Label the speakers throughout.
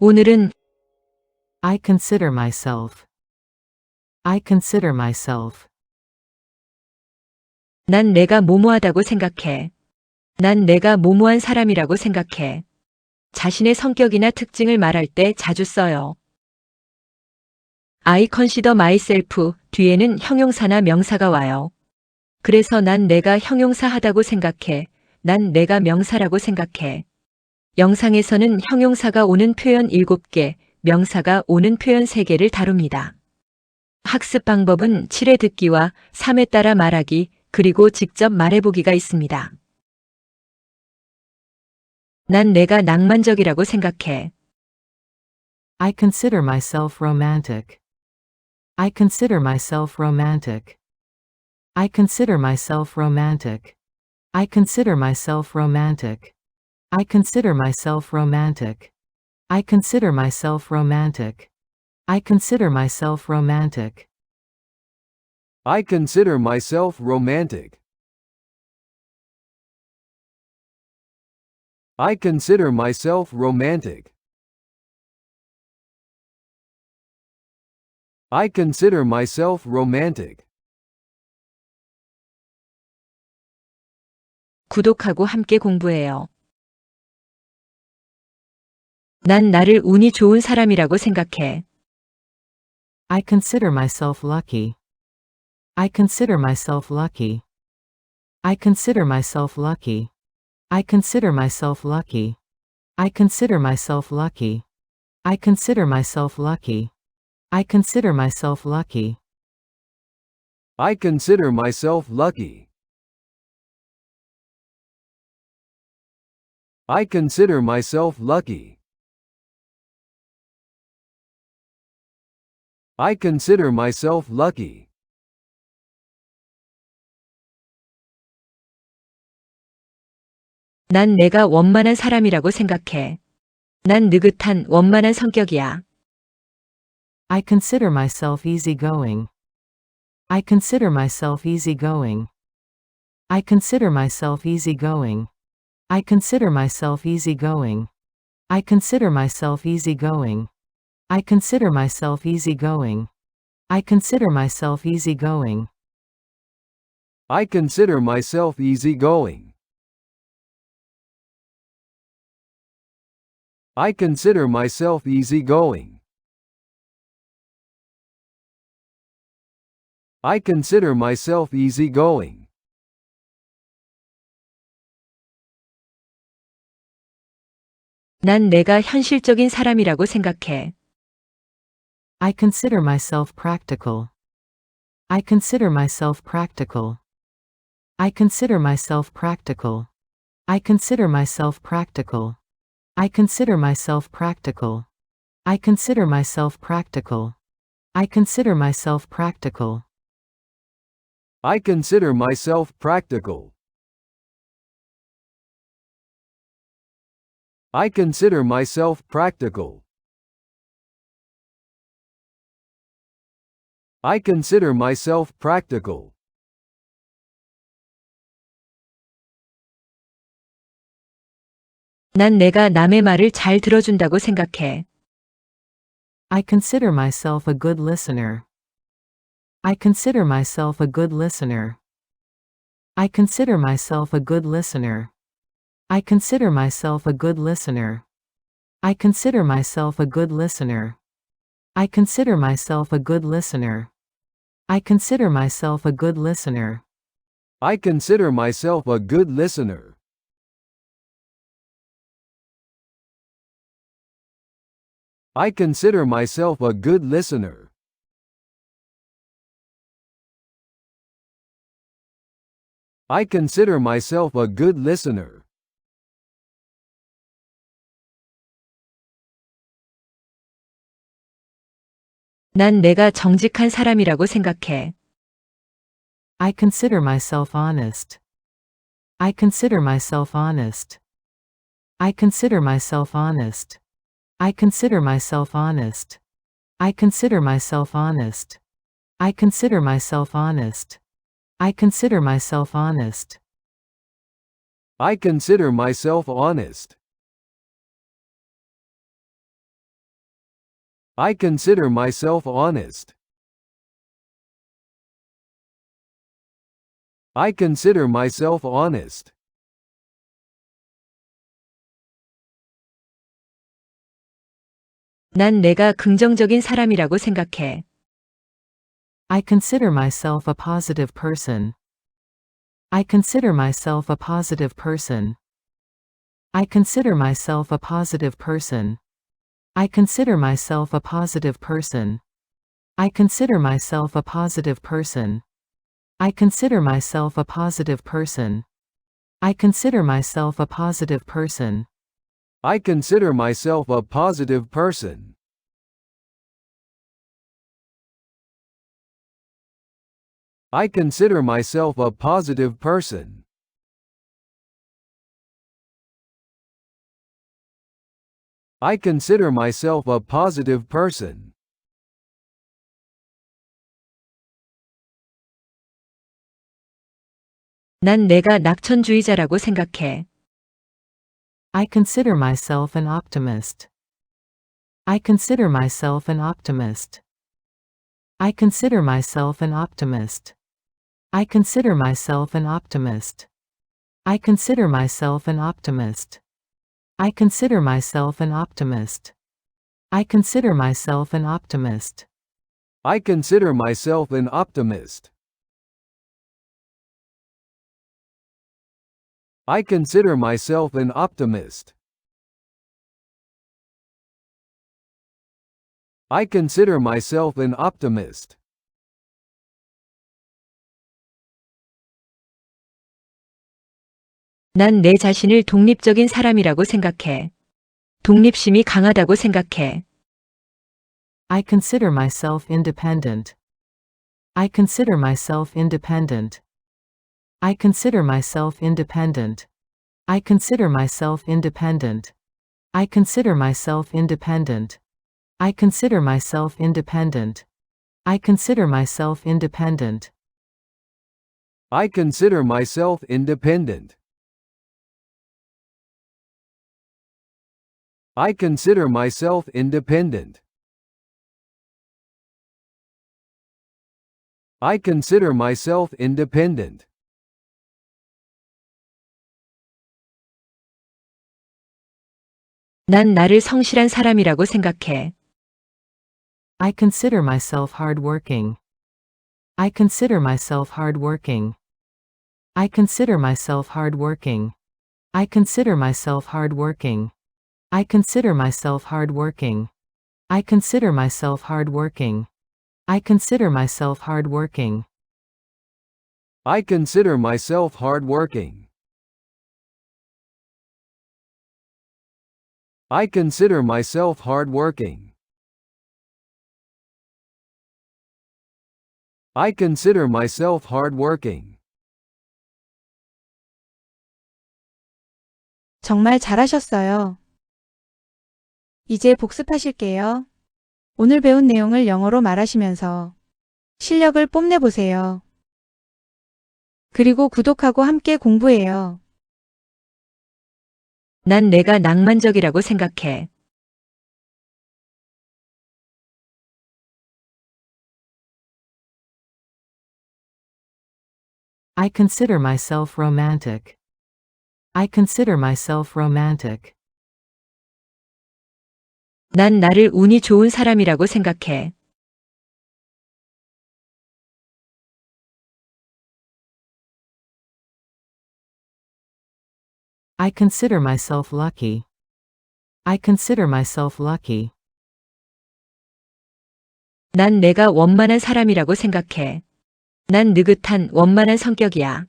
Speaker 1: 오늘은
Speaker 2: I consider myself. I consider myself.
Speaker 1: 난 내가 뭐뭐하다고 생각해. 난 내가 뭐뭐한 사람이라고 생각해. 자신의 성격이나 특징을 말할 때 자주 써요. I consider myself 뒤에는 형용사나 명사가 와요. 그래서 난 내가 형용사하다고 생각해. 난 내가 명사라고 생각해. 영상에서는 형용사가 오는 표현 7개, 명사가 오는 표현 3개를 다룹니다. 학습 방법은 7회 듣기와 3회 따라 말하기, 그리고 직접 말해보기가 있습니다. 난 내가 낭만적이라고 생각해.
Speaker 2: I consider myself romantic. I consider myself romantic. I consider myself romantic. I consider myself romantic. I consider myself romantic. I consider myself romantic. I consider myself romantic.
Speaker 3: I consider myself romantic. I consider myself romantic. I consider myself romantic.
Speaker 1: 구독하고 함께 공부해요. 난 나를 운이 좋은 사람이라고 생각해.
Speaker 2: I consider myself lucky. I consider myself lucky. I consider myself lucky. I consider myself lucky. I consider myself lucky. I consider myself lucky. I consider myself lucky.
Speaker 3: I consider myself lucky. I consider myself lucky. I consider myself lucky.
Speaker 1: 난 내가 원만한 사람이라고 생각해. 난 느긋한 원만한 성격이야.
Speaker 2: I consider myself easygoing. I consider myself easygoing. I consider myself easygoing. I consider myself easygoing. I consider myself easygoing. I consider myself easygoing. I consider myself easygoing.
Speaker 3: I consider myself easygoing. I consider myself easygoing. I consider myself easygoing.
Speaker 1: 난 내가 현실적인 사람이라고 생각해.
Speaker 2: I consider myself practical. I consider myself practical. I consider myself practical. I consider myself practical. I consider myself practical. I consider myself practical. I consider myself practical.
Speaker 3: I consider myself practical. I consider myself practical. I consider myself practical.
Speaker 1: 난 내가 남의 말을 잘 들어준다고 생각해.
Speaker 2: I consider myself a good listener. I consider myself a good listener. I consider myself a good listener. I consider myself a good listener. I consider myself a good listener. I consider myself a good listener. I consider myself a good listener.
Speaker 3: I consider myself a good listener. I consider myself a good listener. I consider myself a good listener.
Speaker 1: 난 내가 정직한 사람이라고 생각해.
Speaker 2: I consider myself honest. I consider myself honest. I consider myself honest. I consider myself honest. I consider myself honest. I consider myself honest. I consider myself honest.
Speaker 3: I consider myself honest. I consider myself honest. I consider myself honest.
Speaker 1: 난 내가 긍정적인 사람이라고 생각해.
Speaker 2: I consider myself a positive person. I consider myself a positive person. I consider myself a positive person. I consider myself a positive person. I consider myself a positive person. I consider myself a positive person. I consider myself a positive person.
Speaker 3: I consider myself a positive person. I consider myself a positive person. I consider myself a positive person.
Speaker 1: 난 내가 낙천주의자라고 생각해.
Speaker 2: I consider myself an optimist. I consider myself an optimist. I consider myself an optimist. I consider myself an optimist. I consider myself an optimist. I consider myself an optimist. I consider myself an optimist.
Speaker 3: I consider myself an optimist. I consider myself an optimist. I consider myself an optimist.
Speaker 1: 난 내 자신을 독립적인 사람이라고 생각해. 독립심이 강하다고 생각해.
Speaker 2: I consider myself independent. I consider myself independent. I consider myself independent. I consider myself independent. I consider myself independent. I consider myself independent. I consider myself independent.
Speaker 3: I consider myself independent. I consider myself independent. I consider myself independent.
Speaker 1: 난 나를 성실한 사람이라고 생각해.
Speaker 2: I consider myself hardworking. I consider myself hardworking. I consider myself hardworking. I consider myself hardworking. I consider myself hardworking. I consider myself hardworking. I consider myself hardworking.
Speaker 3: I consider myself hardworking. I consider myself hardworking. I consider myself hardworking.
Speaker 4: 정말 잘하셨어요. 이제 복습하실게요. 오늘 배운 내용을 영어로 말하시면서 실력을 뽐내보세요. 그리고 구독하고 함께 공부해요.
Speaker 1: 난 내가 낭만적이라고 생각해.
Speaker 2: I consider myself romantic. I consider myself romantic.
Speaker 1: 난 나를 운이 좋은 사람이라고 생각해.
Speaker 2: I consider myself lucky. I consider myself lucky.
Speaker 1: 난 내가 원만한 사람이라고 생각해. 난 느긋한 원만한 성격이야.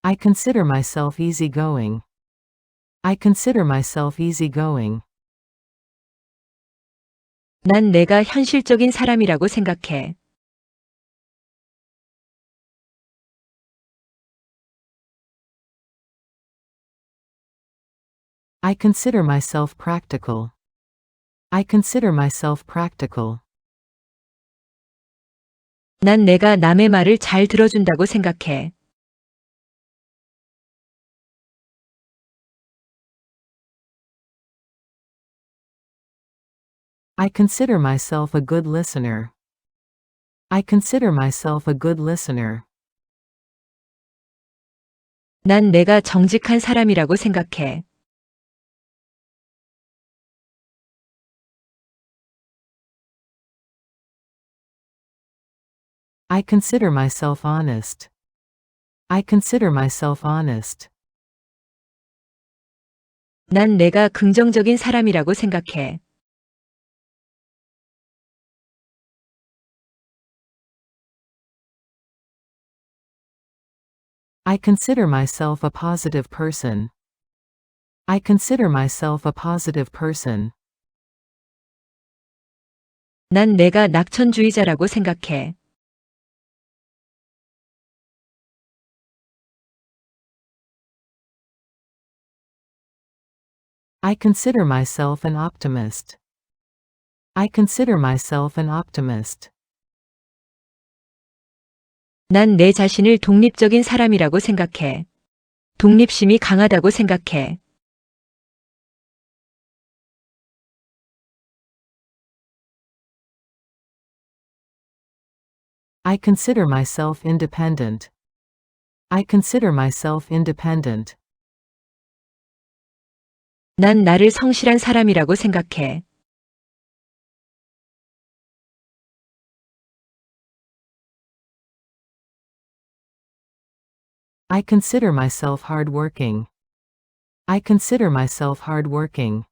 Speaker 2: I consider myself easygoing. I consider myself easygoing.
Speaker 1: 난 내가 현실적인 사람이라고 생각해.
Speaker 2: I consider myself practical. I consider myself practical.
Speaker 1: 난 내가 남의 말을 잘 들어준다고 생각해.
Speaker 2: I consider myself a good listener. I consider myself a good listener.
Speaker 1: 난 내가 정직한 사람이라고 생각해.
Speaker 2: I consider myself honest. I consider myself honest.
Speaker 1: 난 내가 긍정적인 사람이라고 생각해.
Speaker 2: I consider myself a positive person. I consider myself a positive person.
Speaker 1: 난 내가 낙천주의자라고 생각해.
Speaker 2: I consider myself an optimist. I consider myself an optimist.
Speaker 1: 난 내 자신을 독립적인 사람이라고 생각해. 독립심이 강하다고 생각해.
Speaker 2: I consider myself independent. I consider myself independent.
Speaker 1: 난 나를 성실한 사람이라고 생각해.
Speaker 2: I consider myself hardworking. I consider myself hardworking.